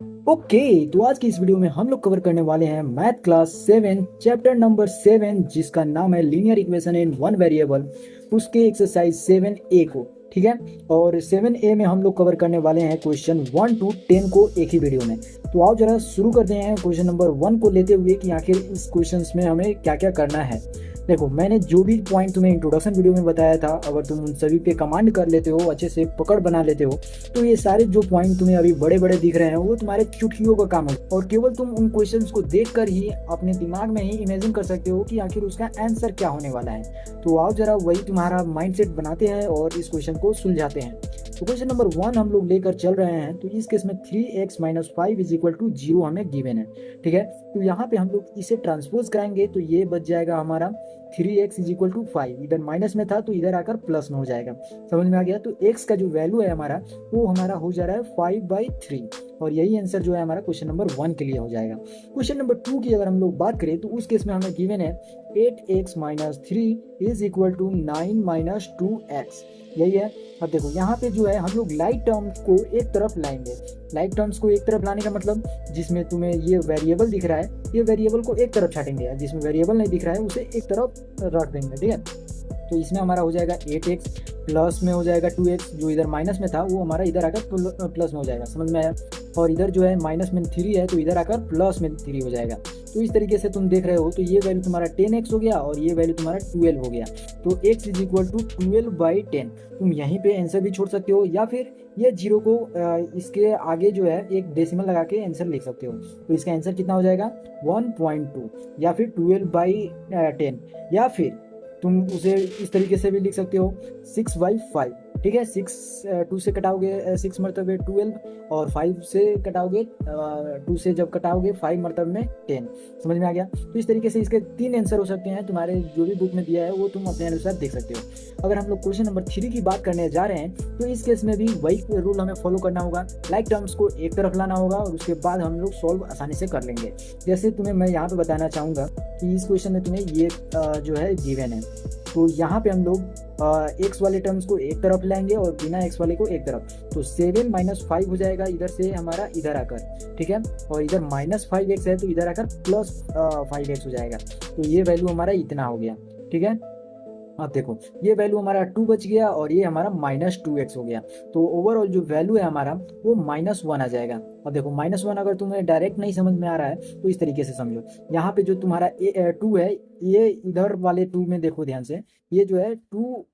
Okay तो आज की इस वीडियो में हम लोग कवर करने वाले हैं मैथ क्लास 7 चैप्टर नंबर 7 जिसका नाम है linear equation in one variable. उसके एक्सरसाइज 7A को, ठीक है। और 7A में हम लोग कवर करने वाले हैं क्वेश्चन 1 to 10 को एक ही वीडियो में। तो आओ जरा शुरू करते हैं क्वेश्चन नंबर 1 को लेते हुए कि आखिर इस क्वेश्चन में हमें क्या क्या करना है। देखो, मैंने जो भी पॉइंट तुम्हें इंट्रोडक्शन वीडियो में बताया था, अगर तुम उन सभी पे कमांड कर लेते हो, अच्छे से पकड़ बना लेते हो, तो ये सारे जो पॉइंट तुम्हें अभी बड़े बड़े दिख रहे हैं वो तुम्हारे चुटकियों का काम है। और केवल तुम उन क्वेश्चंस को देखकर ही अपने दिमाग में ही इमेजिन कर सकते हो कि आखिर उसका आंसर क्या होने वाला है। तो आओ जरा वही तुम्हारा माइंडसेट बनाते हैं और इस क्वेश्चन को सुलझाते हैं। तो क्वेश्चन नंबर 1 हम लोग लेकर चल रहे हैं। तो इस केस में 3x - 5 = 0 हमें गिवन है, ठीक है। तो यहाँ पे हम लोग इसे ट्रांसपोज कराएंगे तो ये बच जाएगा हमारा 3x = 5। इधर माइनस में था तो इधर आकर प्लस में हो जाएगा। समझ में आ गया। तो x का जो वैल्यू है हमारा वो हमारा हो जा रहा है 5/3 और यही आंसर जो है हमारा क्वेश्चन नंबर 1 के लिए हो जाएगा। क्वेश्चन नंबर 2 की अगर हम लोग बात करें तो उस केस में हमें गिवन है 8x - 3 = 9 - 2x। यही है। अब देखो यहाँ पे जो है हम लोग लाइक टर्म्स को एक तरफ लाएंगे। लाइक टर्म्स को एक तरफ लाने का मतलब जिसमें तुम्हें ये वेरिएबल दिख रहा है, ये वेरिएबल को एक तरफ छाटेंगे, जिसमें वेरिएबल नहीं दिख रहा है उसे एक तरफ रख देंगे, ठीक है। तो इसमें हमारा हो जाएगा 8x प्लस में हो जाएगा 2x, जो इधर माइनस में था वो हमारा इधर आकर प्लस में हो जाएगा। समझ में आया। और इधर जो है माइनस में 3 है तो इधर आकर प्लस में 3 हो जाएगा। तो इस तरीके से तुम देख रहे हो। तो ये वैल्यू तुम्हारा 10x हो गया और ये वैल्यू तुम्हारा 12 हो गया। तो x = 12/10। तुम यहीं पे आंसर भी छोड़ सकते हो या फिर ये जीरो को इसके आगे जो है एक डेसिमल लगा के आंसर लिख सकते हो। तो इसका आंसर कितना हो जाएगा 1.2 या फिर 12/10 या फिर तुम उसे इस तरीके से भी लिख सकते हो 6/5, ठीक है। 2 से कटाओगे 6 मरतबे 12 और 5 से कटाओगे 2 से जब कटाओगे 5 मरतब में 10। समझ में आ गया। तो इस तरीके से इसके 3 आंसर हो सकते हैं। तुम्हारे जो भी बुक में दिया है वो तुम अपने अनुसार देख सकते हो। अगर हम लोग क्वेश्चन नंबर 3 की बात करने जा रहे हैं तो इस केस में भी वही रूल हमें फॉलो करना होगा। लाइक टर्म्स को एक तरफ लाना होगा और उसके बाद हम लोग सॉल्व आसानी से कर लेंगे। जैसे तुम्हें मैं यहाँ पे बताना चाहूँगा कि इस क्वेश्चन में तुम्हें ये जो है गिवन है। तो यहाँ पे हम लोग एक्स वाले टर्म्स को एक तरफ लाएंगे और बिना एक्स वाले को एक तरफ। तो 7 - 5 हो जाएगा इधर से हमारा इधर आकर, ठीक है। और इधर -5x है तो इधर आकर +5x हो जाएगा। तो ये वैल्यू हमारा इतना हो गया, ठीक है। अब देखो ये वैल्यू हमारा 2 बच गया और ये हमारा -2x हो गया। तो ओवरऑल जो वैल्यू है हमारा वो -1 आ जाएगा। अब देखो -1 अगर तुम्हें डायरेक्ट नहीं समझ में आ रहा है तो इस तरीके से समझो। यहाँ पे जो तुम्हारा 2 है ये इधर वाले 2 में देखो ध्यान से, ये जो है 2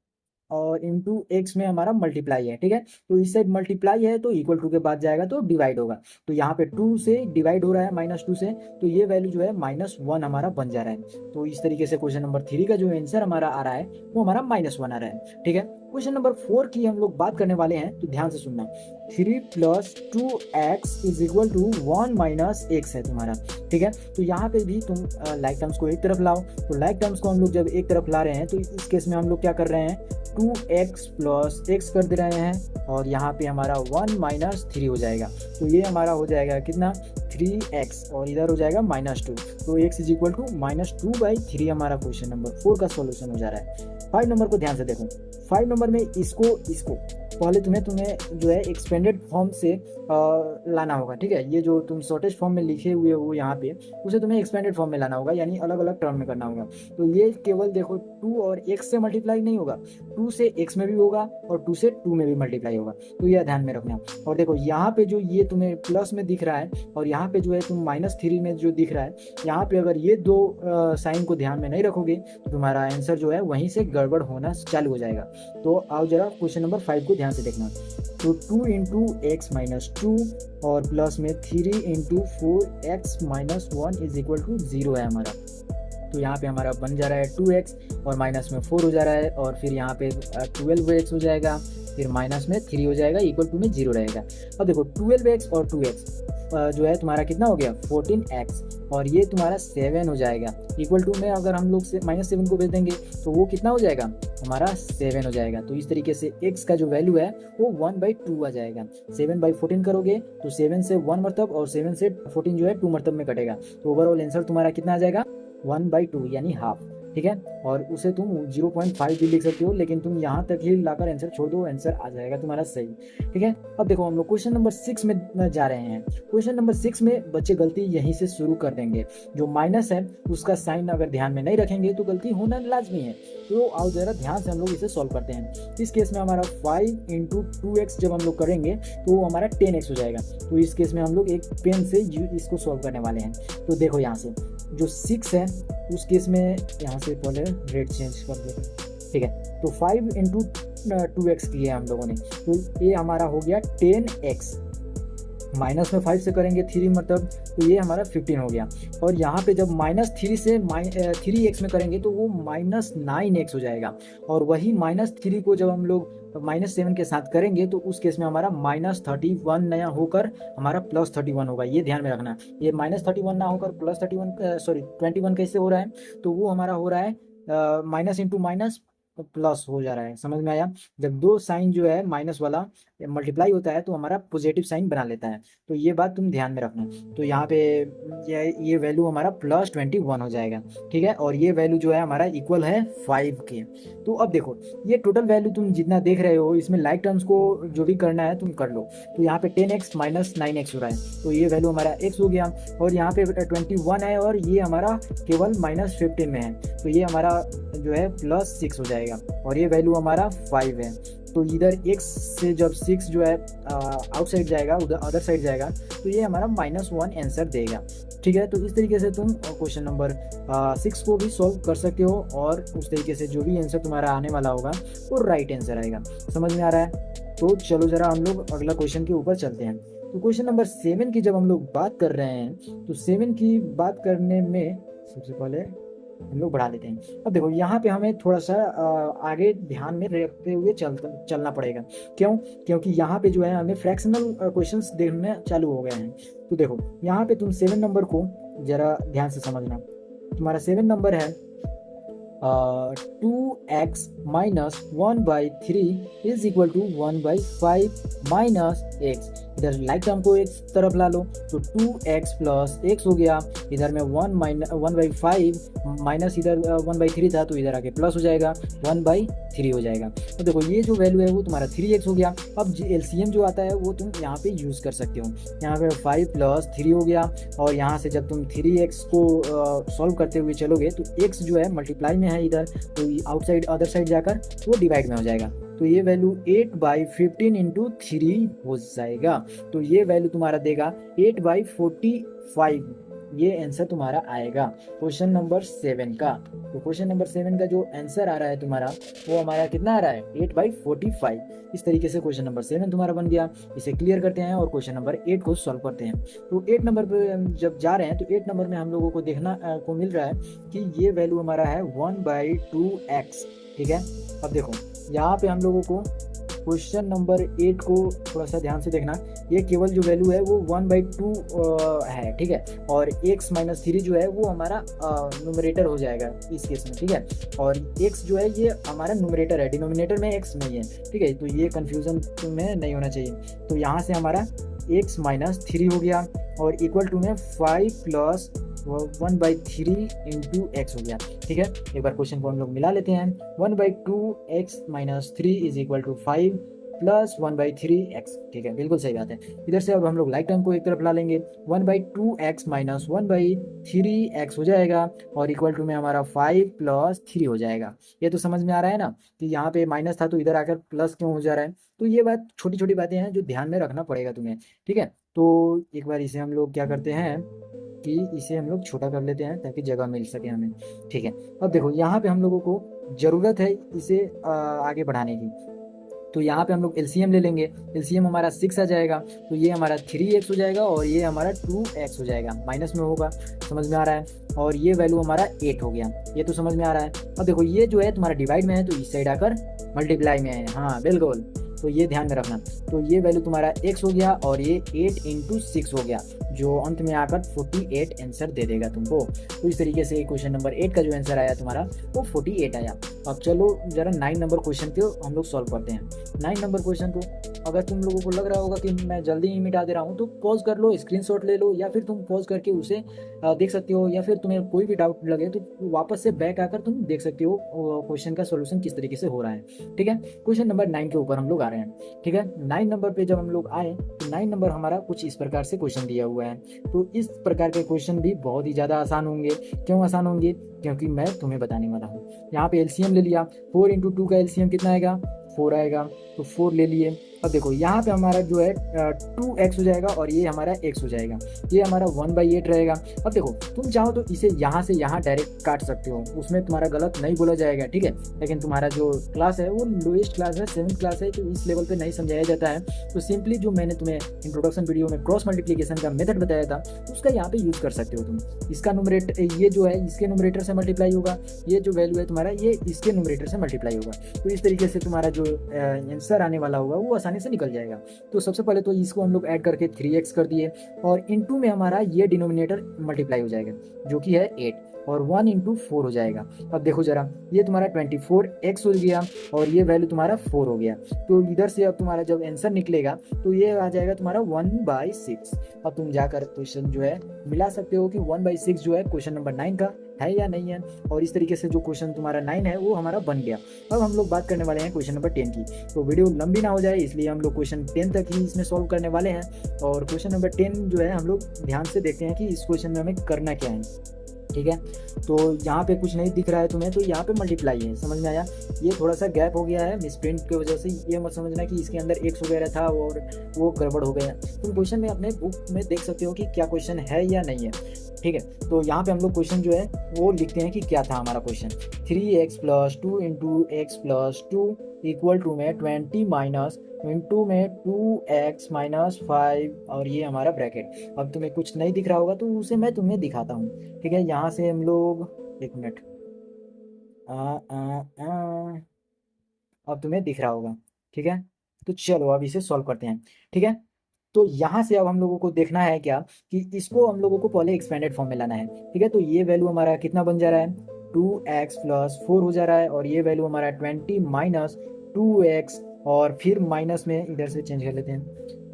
और इंटू एक्स में हमारा मल्टीप्लाई है, ठीक है। तो इस साइड मल्टीप्लाई है तो इक्वल टू के बाद जाएगा तो डिवाइड होगा। तो यहाँ पे 2 से डिवाइड हो रहा है -2 से, तो ये वैल्यू जो है -1 हमारा बन जा रहा है। तो इस तरीके से क्वेश्चन नंबर 3 का जो आंसर हमारा आ रहा है वो हमारा -1 आ रहा है, ठीक है। क्वेश्चन नंबर 4 की हम लोग बात करने वाले हैं तो ध्यान से सुनना। 3 + 2x = 1 - x है तुम्हारा, ठीक है। तो यहाँ पे भी तुम लाइक टर्म्स को एक तरफ लाओ। तो लाइक टर्म्स को हम लोग जब एक तरफ ला रहे हैं तो इस केस में हम लोग क्या कर रहे हैं 2x + x कर दे रहे हैं और यहाँ पे हमारा 1 - 3 हो जाएगा। तो ये हमारा हो जाएगा कितना 3x और इधर हो जाएगा -2। तो x = -2/3 हमारा क्वेश्चन नंबर 4 का सॉल्यूशन हो जा रहा है। 5 नंबर को ध्यान से देखो। 5 नंबर में इसको पहले तुम्हें जो है एक्सपेंडेड फॉर्म से लाना होगा, ठीक है। ये जो तुम शॉर्टेज फॉर्म में लिखे हुए हो यहाँ पे उसे तुम्हें एक्सपेंडेड फॉर्म में लाना होगा, यानी अलग अलग टर्म में करना होगा। तो ये केवल देखो 2 और x से मल्टीप्लाई नहीं होगा, 2 से x में भी होगा और 2 से 2 में भी मल्टीप्लाई होगा। तो यह ध्यान में रखना। और देखो यहाँ पे जो ये तुम्हें प्लस में दिख रहा है और यहाँ पे जो है तुम -3 में जो दिख रहा है, यहाँ पे अगर ये दो साइन को ध्यान में नहीं रखोगे तो तुम्हारा आंसर जो है वहीं से गड़बड़ होना चालू हो जाएगा। तो आओ जरा क्वेश्चन नंबर 5 को ध्यान से देखना। तो 2 × x - 2 और प्लस में 3 × 4x - 1 = 0 है हमारा। तो यहाँ पे हमारा बन जा रहा है 2x और माइनस में 4 हो जा रहा है और फिर यहाँ पे 12x हो जाएगा, फिर माइनस में 3 हो जाएगा, इक्वल टू में 0 रहेगा। अब देखो 12x और 2x जो है तुम्हारा कितना हो गया 14x और ये तुम्हारा 7 हो जाएगा। इक्वल टू में अगर हम लोग -7 को भेज देंगे तो वो कितना हो जाएगा हमारा 7 हो जाएगा। तो इस तरीके से x का जो वैल्यू है वो 1/2 आ जाएगा। 7/14 करोगे तो 7 से 1 मरतब और 7 से 14 जो है 2 मरतब में कटेगा। तो ओवरऑल आंसर तुम्हारा कितना आ जाएगा 1/2 यानी हाफ। ठीक है, और उसे तुम 0.5 भी लिख सकते हो, लेकिन तुम यहाँ तक ही लाकर आंसर छोड़ दो, आंसर आ जाएगा तुम्हारा सही। ठीक है, अब देखो हम लोग क्वेश्चन नंबर 6 में जा रहे हैं। क्वेश्चन नंबर 6 में बच्चे गलती यहीं से शुरू कर देंगे। जो माइनस है उसका साइन अगर ध्यान में नहीं रखेंगे तो गलती होना लाजमी है। तो आओ जरा ध्यान से हम लोग इसे सॉल्व करते हैं। इस केस में हमारा 5 × 2x जब हम लोग करेंगे तो हमारा 10x हो जाएगा। तो इस केस में हम लोग एक पेन से इसको सॉल्व करने वाले हैं। तो देखो यहाँ से जो 6 है उस केस में यहाँ से पहले रेट चेंज कर देते हैं। ठीक है, तो 5 × 2x किया हम लोगों ने, तो ये हमारा हो गया 10x। माइनस में 5 से करेंगे 3 मतलब, तो ये हमारा 15 हो गया। और यहाँ पे जब -3 से 3x में करेंगे तो वो -9x हो जाएगा। और वही -3 को जब हम लोग -7 के साथ करेंगे तो उस केस में हमारा -31 नया होकर हमारा +31 होगा। ये ध्यान में रखना, ये -31 ना होकर +21 कैसे हो रहा है, तो वो हमारा हो रहा है माइनस इंटू माइनस प्लस हो जा रहा है। समझ में आया? जब दो साइन जो है माइनस वाला मल्टीप्लाई होता है तो हमारा पॉजिटिव साइन बना लेता है। तो ये बात तुम ध्यान में रखना। तो यहाँ पे ये वैल्यू हमारा +21 हो जाएगा। ठीक है, और ये वैल्यू जो है हमारा इक्वल है 5 के। तो अब देखो ये टोटल वैल्यू तुम जितना देख रहे हो, इसमें लाइक टर्म्स को जो भी करना है तुम कर लो। तो यहाँ पे 10x - 9x हो रहा है, तो ये वैल्यू हमारा x हो गया। और यहाँ पे 21 है और ये हमारा केवल -15 में है, तो ये हमारा जो है +6 हो जाएगा। और ये वैल्यू हमारा 5 है। तो इधर x से जब 6 जो है आउटसाइड जाएगा, उधर अदर साइड जाएगा, तो ये हमारा -1 आंसर देगा। ठीक है, तो इस तरीके से तुम क्वेश्चन नंबर 6 को भी सॉल्व कर सकते हो, और उस तरीके से जो भी आंसर तुम्हारा आने वाला होगा वो राइट आंसर आएगा। समझ में आ रहा है? तो चलो ज़रा हम लोग अगला क्वेश्चन के ऊपर चलते हैं। तो क्वेश्चन नंबर 7 की जब हम लोग बात कर रहे हैं, तो 7 की बात करने में सबसे पहले हम लोग बढ़ा लेते हैं। अब देखो यहाँ पे हमें थोड़ा सा आगे ध्यान में रखते हुए चलना पड़ेगा। क्यों? क्योंकि यहाँ पे जो है हमें फ्रैक्शनल क्वेश्चंस देखने चालू हो गए हैं। तो देखो यहाँ पे तुम 7 नंबर को जरा ध्यान से समझना। तुम्हारा 7 नंबर है 2x - 1/3 is equal to 1/5 minus x। इधर लाइक टर्म को एक तरफ ला लो, तो 2x + x हो गया। इधर में 1/5 माइनस इधर 1/3 था, तो इधर आके प्लस हो जाएगा, 1/3 हो जाएगा। तो देखो ये जो वैल्यू है वो तुम्हारा 3x हो गया। अब LCM जो आता है वो तुम यहाँ पे यूज़ कर सकते हो। यहाँ पे 5 + 3 हो गया, और यहाँ से जब तुम 3x को सॉल्व करते हुए चलोगे तो x जो है मल्टीप्लाई में है इधर, तो आउटसाइड अदर साइड जाकर वो डिवाइड में हो जाएगा। तो ये वैल्यू 8/15 × 3 हो जाएगा। तो ये वैल्यू तुम्हारा देगा 8/45। ये आंसर तुम्हारा आएगा क्वेश्चन नंबर 7 का। तो क्वेश्चन नंबर 7 का जो आंसर आ रहा है तुम्हारा, वो हमारा कितना आ रहा है? 8/45। इस तरीके से क्वेश्चन नंबर 7 तुम्हारा बन गया। इसे क्लियर करते हैं और क्वेश्चन नंबर 8 को सॉल्व करते हैं। तो 8 नंबर पे जब जा रहे हैं तो 8 नंबर में हम लोगों को देखना को मिल रहा है कि ये वैल्यू हमारा है 1/2x। ठीक है, अब देखो यहाँ पे हम लोगों को क्वेश्चन नंबर 8 को थोड़ा सा ध्यान से देखना। ये केवल जो वैल्यू है वो 1/2 है। ठीक है, और x - 3 जो है वो हमारा न्यूमरेटर हो जाएगा इस केस में। ठीक है, और x जो है ये हमारा न्यूमरेटर है, डिनोमिनेटर में x नहीं है। ठीक है, तो ये कन्फ्यूज़न में नहीं होना चाहिए। तो यहाँ से हमारा x - 3 हो गया, और इक्वल टू में 5 + 1/3 × x हो गया। ठीक है, एक बार क्वेश्चन को हम लोग मिला लेते हैं। 1/2x - 3 is equal to 5 + 1/3x। ठीक है, बिल्कुल सही बात है। इधर से अब हम लोग लाइक टर्म को एक तरफ ला लेंगे, 1/2x - 1/3x हो जाएगा, और इक्वल टू में हमारा 5 + 3 हो जाएगा। ये तो समझ में आ रहा है ना कि यहाँ पे माइनस था तो इधर आकर प्लस क्यों हो जा रहा है। तो ये बात छोटी छोटी बातें हैं जो ध्यान में रखना पड़ेगा तुम्हें। ठीक है, तो एक बार इसे हम लोग क्या करते हैं कि इसे हम लोग छोटा कर लेते हैं ताकि जगह मिल सके हमें। ठीक है, अब देखो यहाँ पे हम लोगों को ज़रूरत है इसे आगे बढ़ाने की। तो यहाँ पे हम लोग LCM ले लेंगे। LCM हमारा 6 आ जाएगा, तो ये हमारा 3x हो जाएगा, और ये हमारा 2x हो जाएगा, माइनस में होगा। समझ में आ रहा है? और ये वैल्यू हमारा 8 हो गया। ये तो समझ में आ रहा है। अब देखो ये जो है तुम्हारा डिवाइड में है, तो इस साइड आकर मल्टीप्लाई में है। हाँ बिल्कुल, तो ये ध्यान में रखना। तो ये वैल्यू तुम्हारा x हो गया, और ये 8 × 6 हो गया, जो अंत में आकर 48 आंसर दे देगा तुमको। तो इस तरीके से क्वेश्चन नंबर 8 का जो आंसर आया तुम्हारा वो 48 आया। अब चलो जरा 9 नंबर क्वेश्चन को हम लोग सॉल्व करते हैं। 9 नंबर क्वेश्चन को अगर तुम लोगों को लग रहा होगा कि मैं जल्दी ही मिटा दे रहा हूँ तो पॉज कर लो, स्क्रीनशॉट ले लो, या फिर तुम पॉज करके उसे देख सकते हो, या फिर तुम्हें कोई भी डाउट लगे तो वापस से बैक आकर तुम देख सकते हो क्वेश्चन का सोल्यूशन किस तरीके से हो रहा है। ठीक है, क्वेश्चन नंबर 9 के ऊपर हम लोग आ रहे हैं। ठीक है, 9 नंबर पे जब हम लोग आए तो 9 नंबर हमारा कुछ इस प्रकार से क्वेश्चन दिया हुआ है। तो इस प्रकार के क्वेश्चन भी बहुत ही ज़्यादा आसान होंगे। क्यों आसान होंगे? क्योंकि मैं तुम्हें बताने वाला हूँ। यहाँ पे एलसीएम ले लिया, 4 इंटू 2 का एलसीएम कितना आएगा? 4 आएगा, तो 4 ले लिए। अब देखो यहाँ पे हमारा जो है 2x हो जाएगा और ये हमारा x हो जाएगा, ये हमारा 1/8 रहेगा। अब देखो तुम चाहो तो इसे यहाँ से यहाँ डायरेक्ट काट सकते हो, उसमें तुम्हारा गलत नहीं बोला जाएगा। ठीक है, लेकिन तुम्हारा जो क्लास है वो लोएस्ट क्लास है, 7th क्लास है, तो इस लेवल पे नहीं समझाया जाता है। तो सिंपली जो मैंने तुम्हें इंट्रोडक्शन वीडियो में क्रॉस मल्टीप्लिकेशन का मेथड बताया था उसका यहाँ पे यूज़ कर सकते हो तुम। इसका न्यूमरेटर ये जो है इसके न्यूमरेटर से मल्टीप्लाई होगा, ये जो वैल्यू है तुम्हारा ये इसके न्यूमरेटर से मल्टीप्लाई होगा। तो इस तरीके से तुम्हारा जो आंसर आने वाला होगा वो आसानी से निकल जाएगा। तो सबसे पहले तो इसको हम लोग ऐड करके 3x कर दिए और इनटू में हमारा ये डिनोमिनेटर मल्टीप्लाई हो जाएगा जो कि है 8 और 1 इंटू 4 हो जाएगा। अब देखो जरा ये तुम्हारा 24x हो गया और ये वैल्यू तुम्हारा 4 हो गया। तो इधर से अब तुम्हारा जब आंसर निकलेगा तो ये आ जाएगा तुम्हारा 1/6। अब तुम जाकर क्वेश्चन जो है मिला सकते हो कि 1/6 जो है क्वेश्चन नंबर 9 का है या नहीं है। और इस तरीके से जो क्वेश्चन तुम्हारा 9 है वो हमारा बन गया। अब हम लोग बात करने वाले हैं क्वेश्चन नंबर 10 की। तो वीडियो लंबी ना हो जाए इसलिए हम लोग क्वेश्चन 10 तक ही इसमें सॉल्व करने वाले हैं। और क्वेश्चन नंबर 10 जो है हम लोग ध्यान से देखते हैं कि इस क्वेश्चन में हमें करना क्या है। ठीक है, तो यहाँ पे कुछ नहीं दिख रहा है तुम्हें, तो यहाँ पे मल्टीप्लाई है, समझ में आया। ये थोड़ा सा गैप हो गया है मिसप्रिंट की वजह से, ये मत समझना कि इसके अंदर एक्स वगैरह था और वो गड़बड़ हो गया। तुम क्वेश्चन में अपने बुक में देख सकते हो कि क्या क्वेश्चन है या नहीं है। ठीक है, तो यहाँ पे हम लोग क्वेश्चन जो है वो लिखते हैं कि क्या था हमारा question. 3x + 2 into x + 2 equal to में 20 माइनस इंटू में 2x - 5 और ये हमारा ब्रैकेट। अब तुम्हें कुछ नहीं दिख रहा होगा तो उसे मैं तुम्हें दिखाता हूँ। ठीक है, यहाँ से हम लोग 1 मिनट अब तुम्हें दिख रहा होगा। ठीक है, तो चलो अब इसे सॉल्व करते हैं। ठीक है, तो यहाँ से अब हम लोगों को देखना है क्या कि इसको हम लोगों को पहले एक्सपेंडेड फॉर्म में लाना है। ठीक है, तो ये वैल्यू हमारा कितना बन जा रहा है? 2x + 4 हो जा रहा है और ये वैल्यू हमारा 20 माइनस 2x और फिर माइनस में इधर से चेंज कर लेते हैं,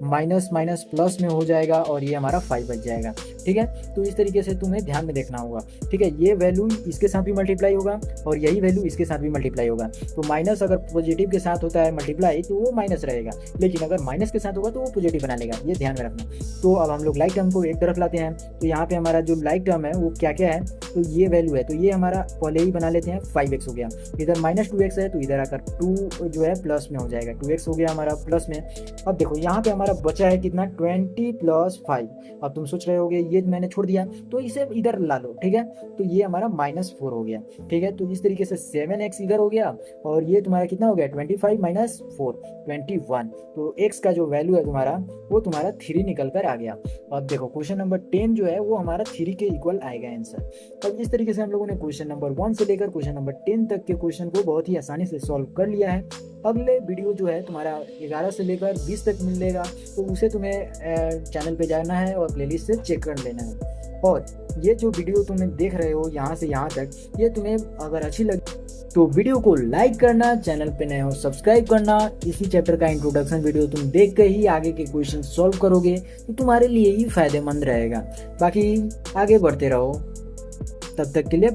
माइनस माइनस प्लस में हो जाएगा और ये हमारा 5 बच जाएगा। ठीक है, तो इस तरीके से तुम्हें ध्यान में देखना होगा। ठीक है, ये वैल्यू इसके साथ भी मल्टीप्लाई होगा और यही वैल्यू इसके साथ भी मल्टीप्लाई होगा। तो माइनस अगर पॉजिटिव के साथ होता है मल्टीप्लाई तो वो माइनस रहेगा, लेकिन अगर माइनस के साथ होगा तो वो पॉजिटिव बना लेगा, ये ध्यान में रखना। तो अब हम लोग लाइक टर्म को एक तरफ लाते हैं। तो यहाँ पे हमारा जो लाइक टर्म है वो क्या क्या है, तो ये वैल्यू है, तो ये हमारा पहले ही बना लेते हैं 5x हो गया, इधर -2x है तो इधर आकर 2 जो है प्लस में हो जाएगा, 2x हो गया हमारा प्लस में। अब देखो यहाँ पे हमारा बचा है कितना, 20 + 5। अब तुम सोच रहे होगे ये मैंने छोड़ दिया, तो इसे इधर ला लो। ठीक है, तो ये हमारा -4 हो गया। ठीक है, तो इस तरीके से 7x इधर हो गया और ये तुम्हारा कितना हो गया, 25 - 4 21। तो x का जो वैल्यू है तुम्हारा वो तुम्हारा 3 निकल कर आ गया। अब देखो क्वेश्चन नंबर 10 जो है वो हमारा 3 के इक्वल आएगा आंसर। अब इस तरीके से हम लोगों ने क्वेश्चन नंबर 1 से लेकर क्वेश्चन नंबर 10 तक के क्वेश्चन को बहुत ही आसानी से सॉल्व कर लिया है। अगले वीडियो जो है तुम्हारा 11 से लेकर 20 तक मिलेगा, तो उसे तुम्हें चैनल पे जाना है और प्लेलिस्ट से चेक कर लेना है। और ये जो वीडियो तुम्हें देख रहे हो यहाँ से यहाँ तक, ये तुम्हें अगर अच्छी लगी तो वीडियो को लाइक करना, चैनल पे नए हो सब्सक्राइब करना। इसी चैप्टर का इंट्रोडक्शन वीडियो तुम देख के ही आगे के क्वेश्चन सॉल्व करोगे तो तुम्हारे लिए ही फायदेमंद रहेगा। बाकी आगे बढ़ते रहो, तब तक के लिए